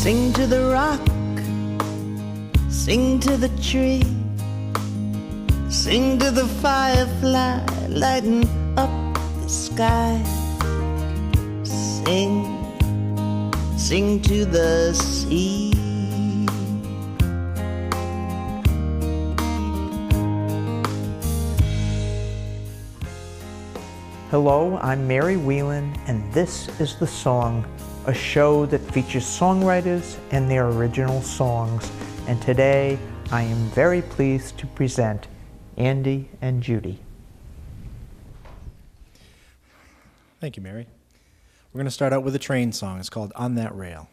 Sing to the rock, sing to the tree, sing to the firefly lighting up the sky. Sing, sing to the sea. Hello, I'm Mary Whelan, and this is The Song, a show that features songwriters and their original songs. And today, I am very pleased to present Andy and Judy. Thank you, Mary. We're going to start out with a train song. It's called On That Rail.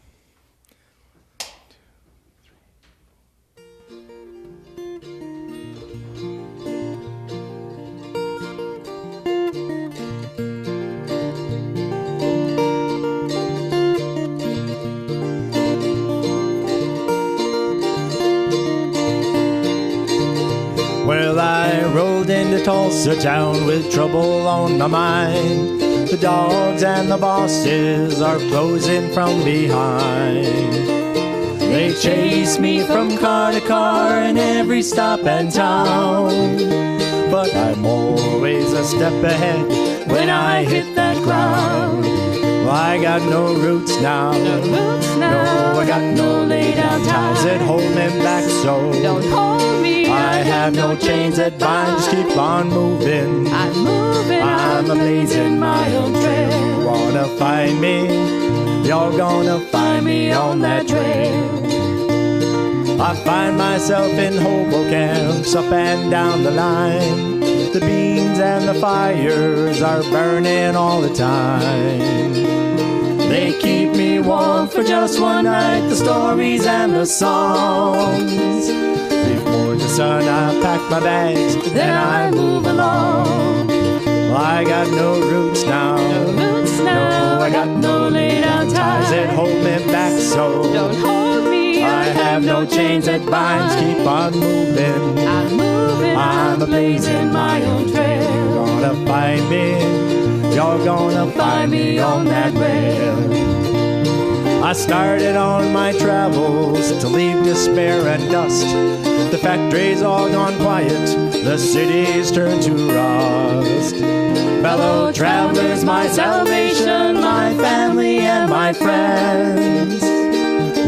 Well, I rolled into Tulsa town with trouble on my mind. The dogs and the bosses are closing from behind. They chase me from car to car in every stop and town. But I'm always a step ahead when I hit that ground. Well, I got no roots now. No, I got no laid down ties that hold me back, so don't hold me. I have no chains that bind, just keep on moving. I'm moving. I'm blazing my own trail. You wanna find me? You're gonna find me on that trail. I find myself in hobo camps up and down the line. The beans and the fires are burning all the time. They keep me warm for just one night, the stories and the songs. Before the sun, I pack my bags, then I move along. Well, I got no roots now. No, I got no laid down ties that hold me back, so don't hold me. I have no chains that bind, just keep on moving. I'm moving. I'm blazing my own trail. You're gonna find me. You're gonna find me on that rail. I started on my travels to leave despair and dust. The factories all gone quiet, the cities turned to rust. Fellow travelers, my salvation, my family and my friends,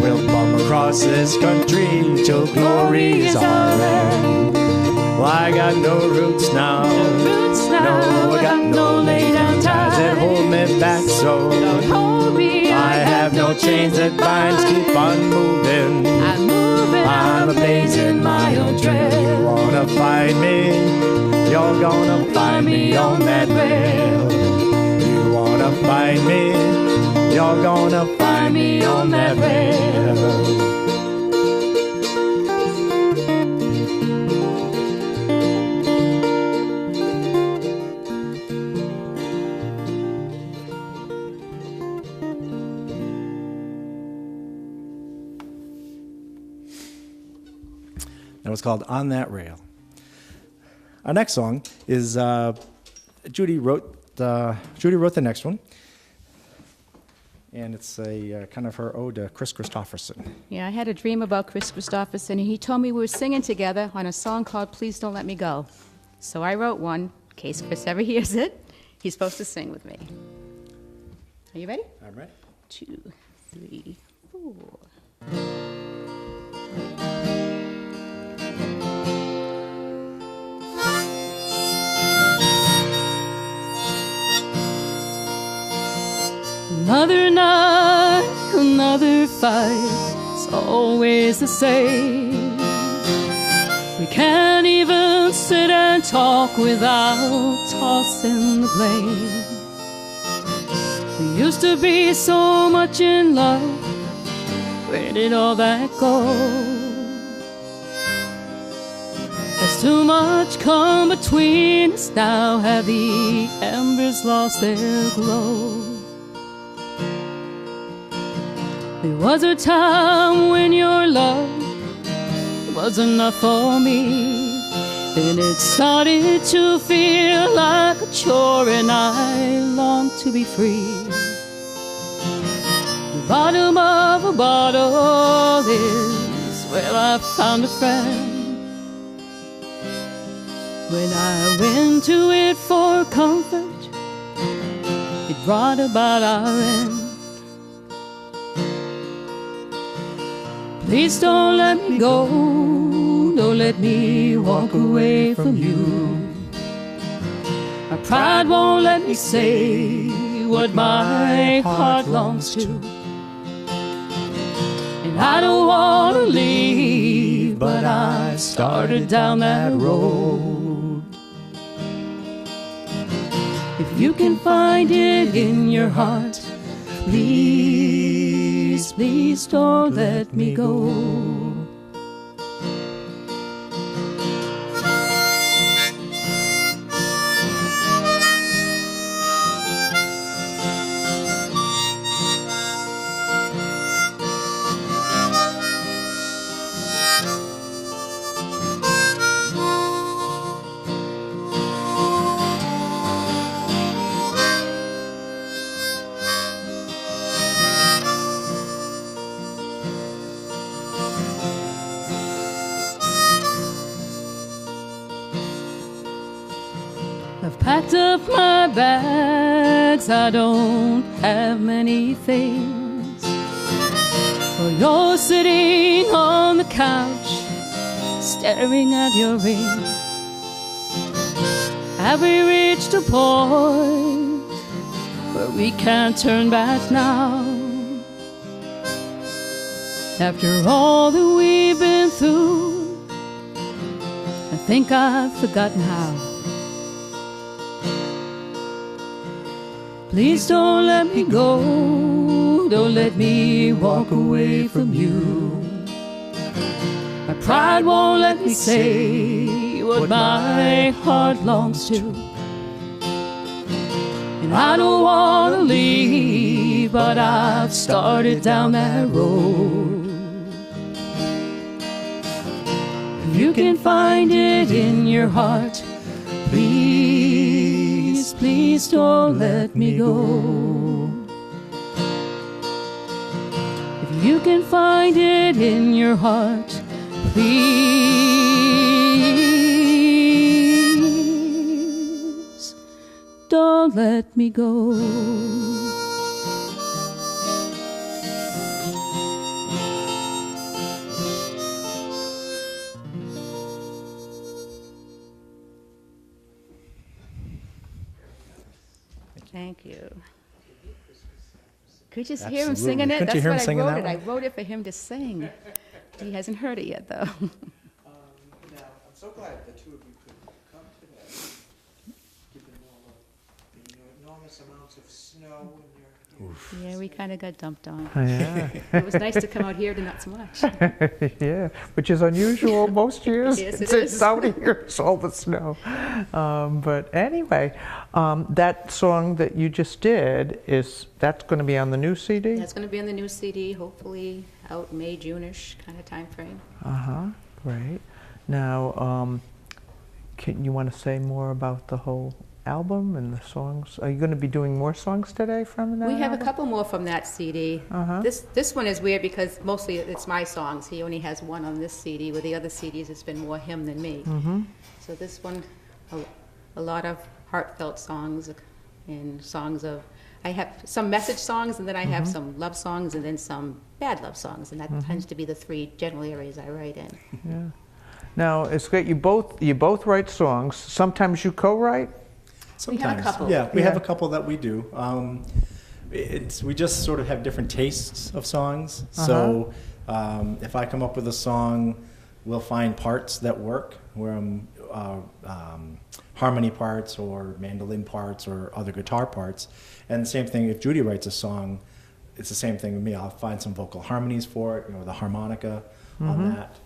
we'll bum across this country till glory is our end. Well, I got no roots now. No, I got no laid down ties that hold me back, so don't hold me. I have no chains that bind, just keep on moving. I'm moving. I'm blazing my own trail. You wanna find me? You're gonna find me on that rail. You wanna find me? You're gonna find me on that rail. It was called On That Rail. Our next song is Judy wrote the next one, and it's a kind of her ode to Chris Christopherson. Yeah, I had a dream about Chris Christopherson, and he told me we were singing together on a song called Please Don't Let Me Go. So I wrote one, in case Chris ever hears it. He's supposed to sing with me. Are you ready? I'm ready. 2, 3, 4. Another night, another fight, it's always the same. We can't even sit and talk without tossing the blame. We used to be so much in love, where did all that go? There's too much come between us now, have the embers lost their glow? There was a time when your love was enough for me. Then it started to feel like a chore, and I longed to be free. bottom of a bottle is where I found a friend. When I went to it for comfort, it brought about our end. Please don't let me go, don't let me walk away from you. My pride won't let me say what my heart longs to. And I don't want to leave, but I've started down that road. If you can find it in your heart, please, please don't let me go. I've packed up my bags, I don't have many things. Well, you're sitting on the couch, staring at your ring. Have we reached a point where we can't turn back now? After all that we've been through, I think I've forgotten how. Please don't let me go, don't let me walk away from you. My pride won't let me say what my heart longs to. And I don't want to leave, but I've started down that road. If you can find it in your heart, please, please don't let me go. If you can find it in your heart, please don't let me go. Thank you. Could you just hear him singing it? Couldn't you That's hear him what I singing wrote that it. one? I wrote it for him to sing. He hasn't heard it yet, though. Now, I'm so glad the two of you could come today, given all of the enormous amounts of snow in your... Yeah, we kind of got dumped on. Yeah. It was nice to come out here to not so much. Yeah, which is unusual most years. Yes, it It's is. out here, it's all the snow. But anyway, that song that you just did, that's going to be on the new CD? That's going to be on the new CD, hopefully out May, June-ish kind of time frame. Great. Now, you want to say more about the whole album and the songs? Are you going to be doing more songs today from that We have album? a couple more from that CD. This one is weird because mostly it's my songs. He only has one on this CD. With the other CDs, it's been more him than me. So this one, a lot of heartfelt songs and songs of... I have some message songs, and then I have some love songs, and then some bad love songs, and that tends to be the three general areas I write in. Yeah. Now, it's great. You both write songs. Sometimes you co-write? Sometimes. We have a couple. Yeah, we have a couple that we do. We just sort of have different tastes of songs. So if I come up with a song, we'll find parts that work, where harmony parts or mandolin parts or other guitar parts. And the same thing, if Judy writes a song, it's the same thing with me. I'll find some vocal harmonies for it, the harmonica on that,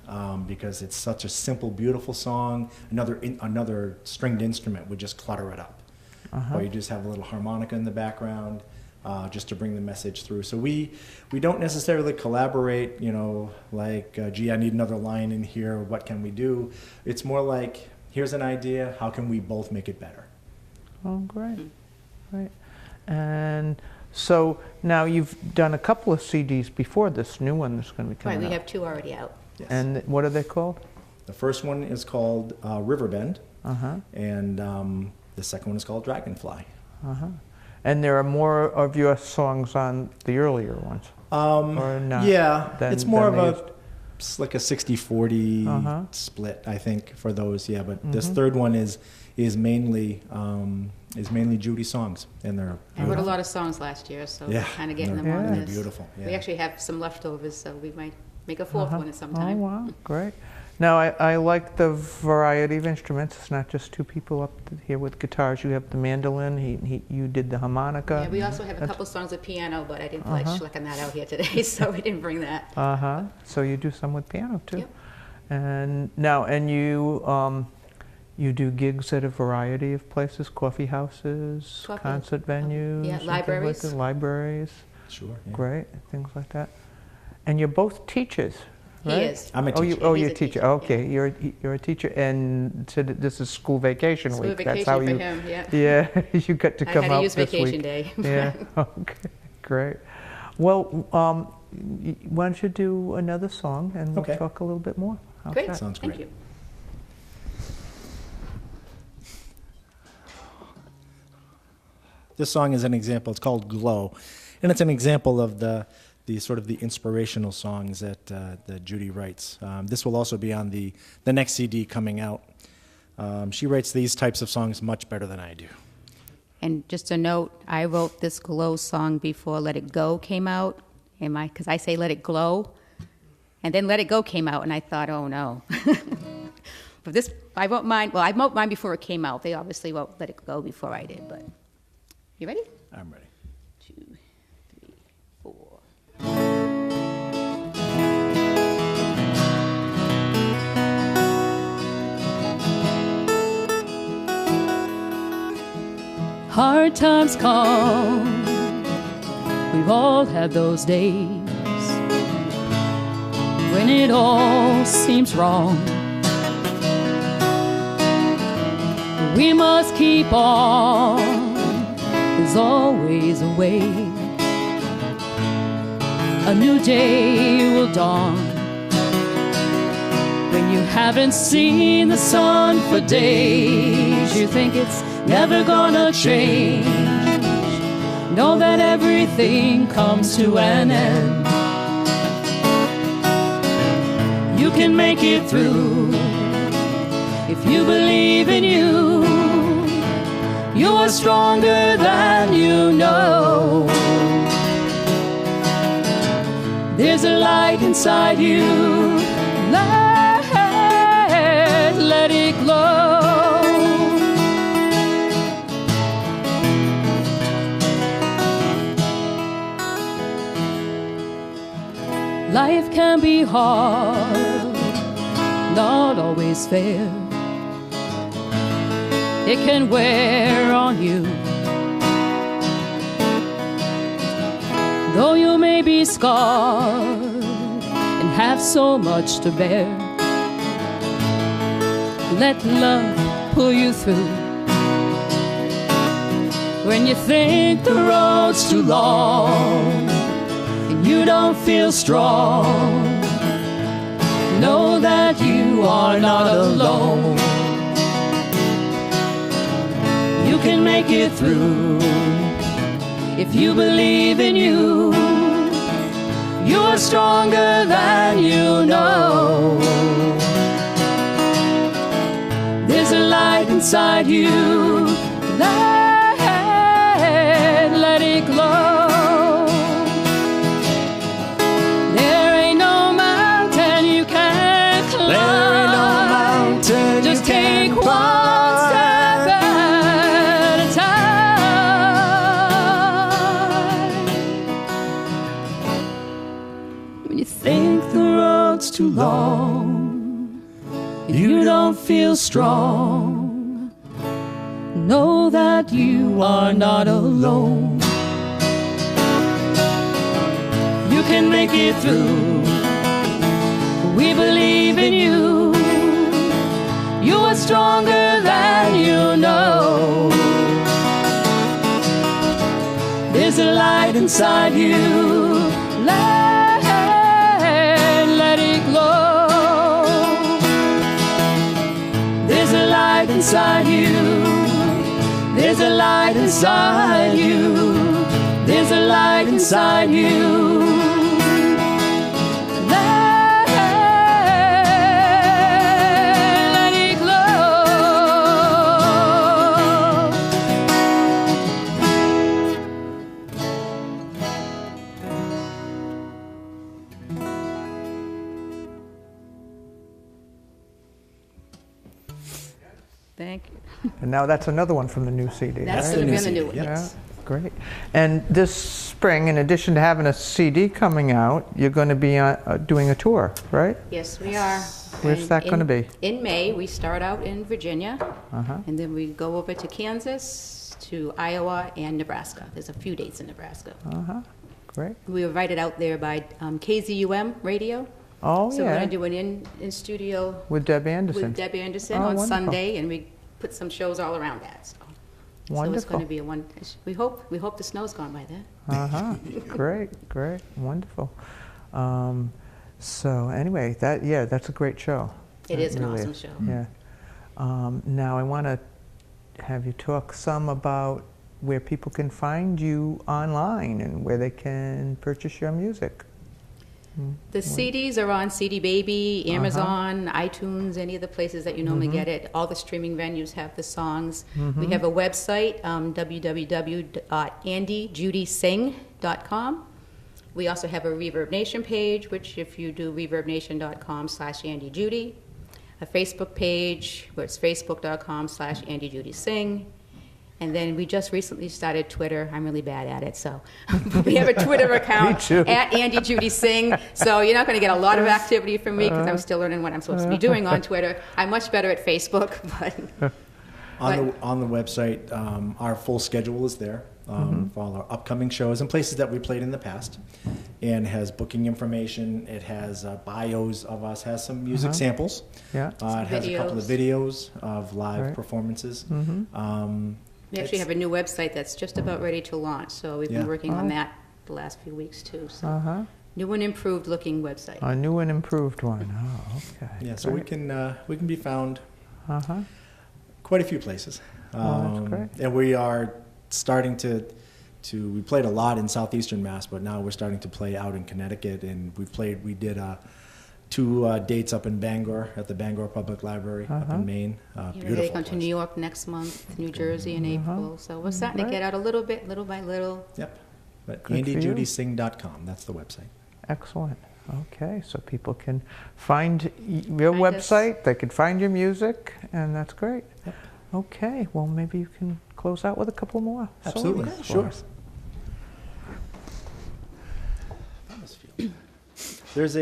because it's such a simple, beautiful song. Another stringed instrument would just clutter it up. Or you just have a little harmonica in the background, just to bring the message through. So we don't necessarily collaborate, like, gee, I need another line in here, what can we do? It's more like, here's an idea, how can we both make it better? Oh, great. Great. And So now you've done a couple of CDs before this new one that's going to be coming Right, we out. have 2 already out. Yes. And what are they called? The first one is called Riverbend, Uh-huh. and the second one is called Dragonfly. Uh-huh. And there are more of your songs on the earlier ones? Or not? Yeah, it's more of they used- it's like a 60-40 Uh-huh. split, I think, for those. Yeah, but this third one is mainly Judy songs, and they're I wrote a lot of songs last year, so Yeah, we're kind of getting them they're- on yeah. this. they're beautiful, yeah. We actually have some leftovers, so we might make a 4th one at some time. Oh, wow, great. Now, I like the variety of instruments. It's not just 2 people up here with guitars. You have the mandolin, you did the harmonica. Yeah, we also have a couple songs with piano, but I didn't feel like schlecking that out here today, so we didn't bring that. Uh-huh. So you do some with piano, too. Yep. And now, you do gigs at a variety of places, coffee houses, Coffee- concert venues, yeah, and things like libraries. that, libraries, sure. Yeah. great, things like that. And you're both teachers, He right? is. I'm a Oh, teacher. you're He's a a teacher. teacher, Okay, you're a teacher, and so this is school vacation School week. vacation That's how for you. him, yeah. Yeah, you got to I come had to out use this vacation week. day. Yeah. Okay. Great. Well, why don't you do another song and we'll Okay. talk a little bit more? How's Great, that? Sounds thank great. you. This song is an example. It's called "Glow," and it's an example of the sort of the inspirational songs that Judy writes. This will also be on the next CD coming out. She writes these types of songs much better than I do. And just a note, I wrote this Glow song before Let It Go came out. Because I say Let It Glow, and then Let It Go came out, and I thought, oh no. But this, I wrote mine before it came out. They obviously wrote Let It Go before I did, but you ready? I'm ready. 2, 3, 4. Hard times come, we've all had those days when it all seems wrong. We must keep on, there's always a way. A new day will dawn when you haven't seen the sun for days. You think it's never gonna change. Know that everything comes to an end. You can make it through if you believe in you. You are stronger than you know. There's a light inside you. Let it glow. Life can be hard, not always fair. It can wear on you. Though you may be scarred and have so much to bear, let love pull you through. When you think the road's too long and you don't feel strong, know that you are not alone. You can make it through if you believe in you. You are stronger than you know. There's a light inside you. Let it glow. There ain't no mountain you can't climb. There ain't no mountain Just you take can't one climb. step at a time. When you think the road's too long, you don't feel strong, know that you are not alone. You can make it through. We believe in you. You are stronger than you know. There's a light inside you. Let it glow. There's a light inside you. There's a light inside you. There's a light inside you. Let it glow. Thank you. And now that's another one from the new CD. That's right? going to be new on the new CD, one. yep. Yes. Great. And this spring, in addition to having a CD coming out, you're going to be doing a tour, right? Yes, we are. Where's And that gonna be? In May, we start out in Virginia, Uh-huh. and then we go over to Kansas, to Iowa, and Nebraska. There's a few dates in Nebraska. Uh-huh. Great. We were invited out there by KZUM Radio. Oh, So we're yeah. going to do an in-studio With Deb Anderson. with Debbie Anderson Oh, on wonderful. Sunday, and we put some shows all around that. So it's Wonderful. going to be a one. We hope the snow's gone by then. Uh-huh. Great, wonderful. So anyway, that's a great show. It is an really awesome show. Yeah. Now I want to have you talk some about where people can find you online and where they can purchase your music. The CDs are on CD Baby, Amazon, iTunes, any of the places that you normally get it. All the streaming venues have the songs. We have a website, www.andijudysing.com. We also have a Reverb Nation page, which if you do reverbnation.com/AndyJudy, a Facebook page where it's facebook.com/AndyJudySing. And then we just recently started Twitter. I'm really bad at it, so we have a Twitter account too. at Andy Judy Sing. So you're not going to get a lot of activity from me because I'm still learning what I'm supposed to be doing on Twitter. I'm much better at Facebook, but On the website, our full schedule is there for all our upcoming shows and places that we played in the past, and has booking information. It has bios of us, has some music samples. Yeah. It has a couple of videos of live Right. performances. we actually have a new website that's just about ready to launch. So we've been Yeah. working on that the last few weeks too. So Uh-huh. new and improved looking website. A new and improved one. Oh, okay. Yeah, so we can be found Uh-huh. quite a few places. Oh, that's great. And we are starting to we played a lot in southeastern Mass, but now we're starting to play out in Connecticut, and we did 2 dates up in Bangor at the Bangor Public Library up in Maine. We're Beautiful going to come to place. New York next month, New Jersey in April. So we're starting to Great. get out a little bit, little by little. Yep. But Good for you. AndyJudySing.com, that's the website. Excellent. Okay, so people can find your Find us. website, they can find your music, and that's great. Yep. Okay, well, maybe you can close out with a couple more. Absolutely, songs for sure. us. There's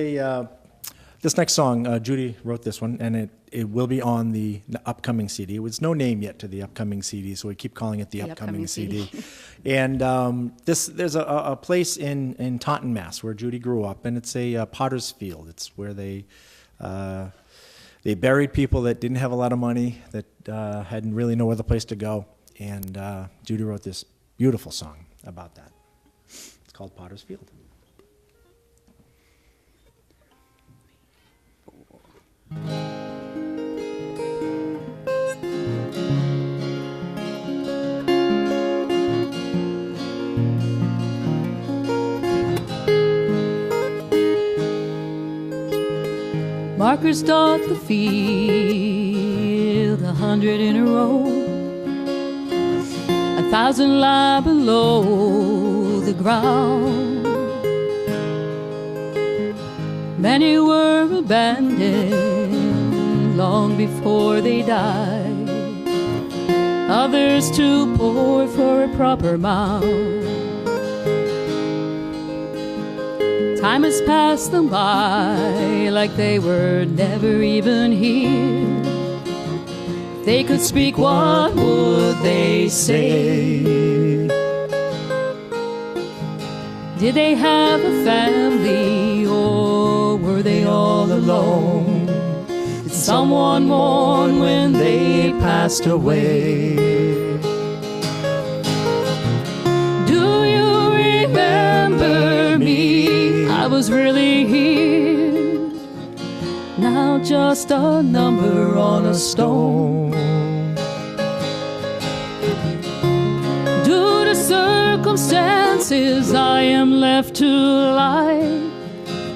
this next song, Judy wrote this one, and it will be on the upcoming CD. It's no name yet to the upcoming CD, so we keep calling it the upcoming CD. And there's a place in Taunton, Mass, where Judy grew up, and it's a potter's field. It's where they buried people that didn't have a lot of money, that hadn't really no other place to go. And Judy wrote this beautiful song about that. It's called Potter's Field. Markers dot the field, 100 in a row, 1,000 lie below the ground. Many were abandoned long before they died, others too poor for a proper mound. Time has passed them by like they were never even here. If they could speak, what would they say? Did they have a family, or were they all alone? Did someone mourn when they passed away? Do you remember was really here. Now just a number on a stone. Due to circumstances, I am left to lie,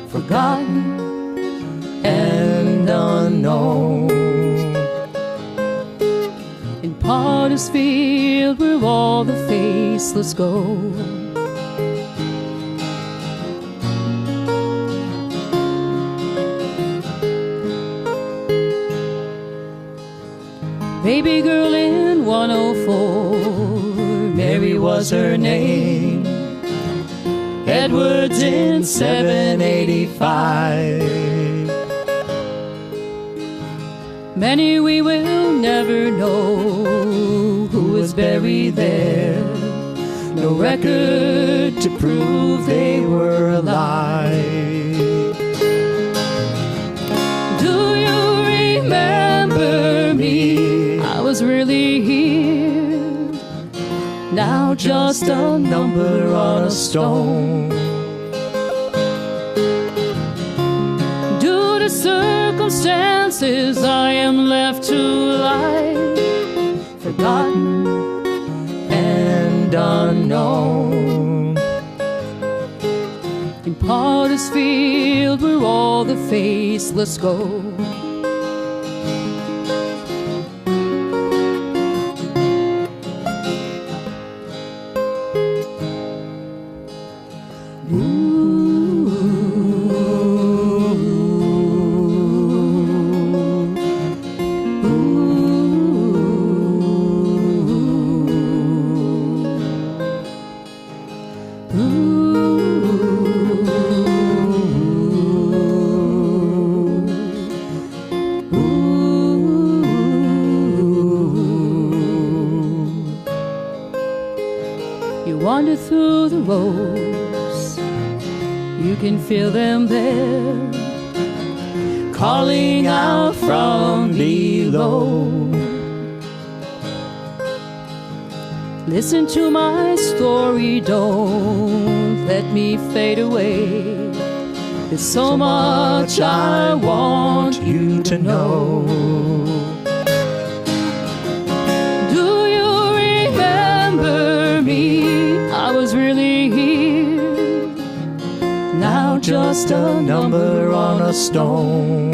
forgotten and unknown. In Potter's Field where all the faceless go. Baby girl in 104, Mary was her name. Edwards in 785. Many we will never know who was buried there. No record to prove they were alive. Do you remember me? I was really here. Now just a number on a stone. Due to circumstances, I am left to lie, forgotten and unknown. In Potter's Field where all the faceless go. You wander through the rows, you can feel them there, calling out from below. Listen to my story, don't let me fade away. There's so much I want you to know. Do you remember me? I was really here. Now just a number on a stone.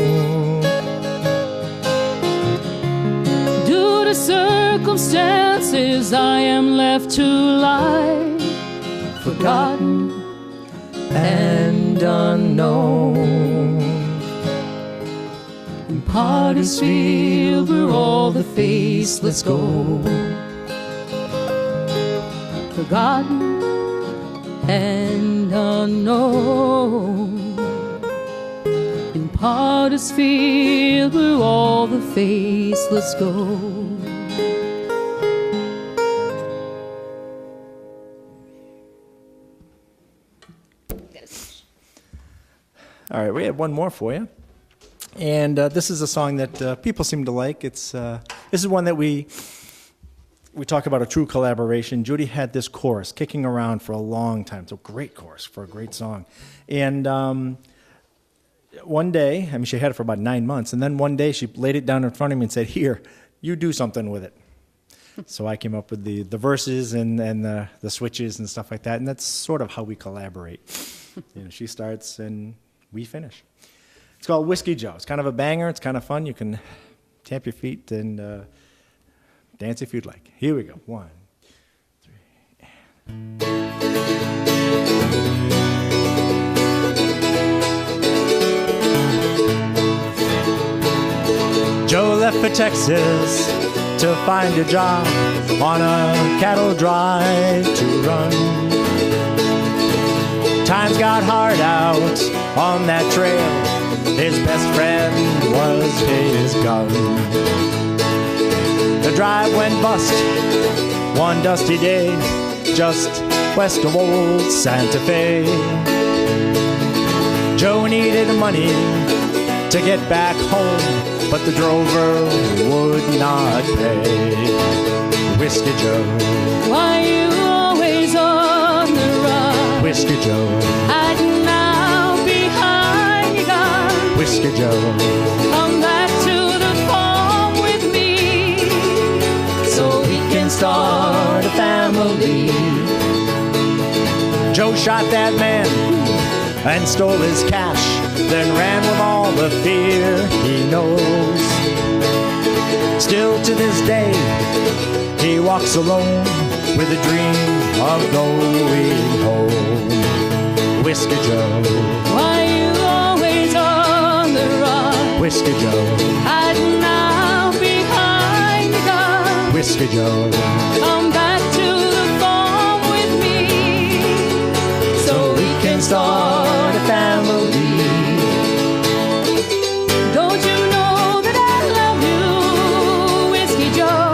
Due to circumstances, I am left to lie, forgotten and unknown. In Potter's Field where all the faceless go, forgotten and unknown. In Potter's Field where all the faceless go. All right, we have one more for you. And this is a song that people seem to like. This is one that we talk about a true collaboration. Judy had this chorus kicking around for a long time. It's a great chorus for a great song. And one day, I mean, she had it for about 9 months, and then one day she laid it down in front of me and said, "Here, you do something with it." So I came up with the verses and the switches and stuff like that, and that's sort of how we collaborate. You know, she starts and we finish. It's called Whiskey Joe. It's kind of a banger. It's kind of fun. You can tap your feet and dance if you'd like. Here we go. 1, 3. Joe left for Texas to find a job on a cattle drive to run. Times got hard out on that trail. His best friend was his gun. The drive went bust one dusty day just west of old Santa Fe. Joe needed money to get back home, but the drover would not pay. Whiskey Joe, Why you always on the run? Whiskey Joe, Hiding out Whiskey Joe. Come back to the farm with me so we can start a family. Joe shot that man and stole his cash, then ran with all the fear he knows. Still to this day, he walks alone with a dream of going home. Whiskey Joe. Why you always on the run? Whiskey Joe. Hiding out behind the gun. Whiskey Joe. Come back to the farm with me so we can start a family. Don't you know that I love you, Whiskey Joe?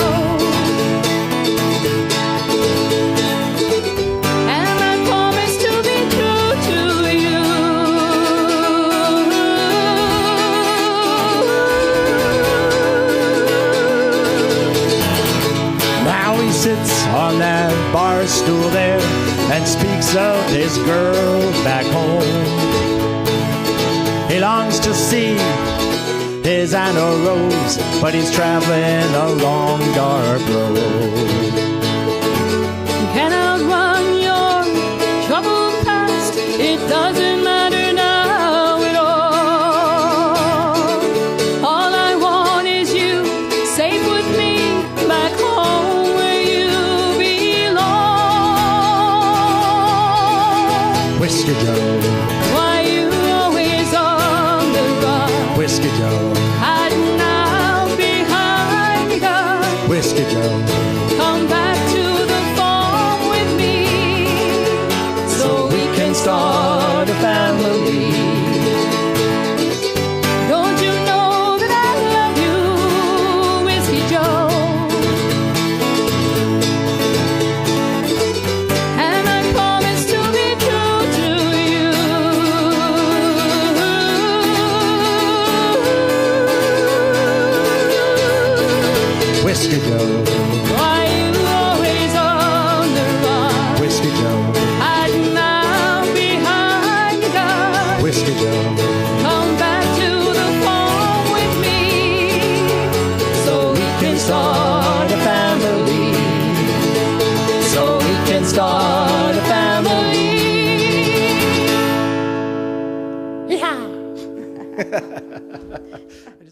And I promise to be true to you. Now he sits on that bar stool there and speaks of his girl back home. He longs to see his Anna Rose, but he's traveling a long dark road. You can outrun your troubled past. It doesn't matter now at all. All I want is you safe with me back home where you belong. Whiskey Joe. Why you always on the run? Whiskey Joe. Hiding out behind the gun. Whiskey Joe. Come back to the farm with me so we can start a family. Don't you know that I love you, Whiskey Joe? And I promise to be true to you. Whiskey Joe.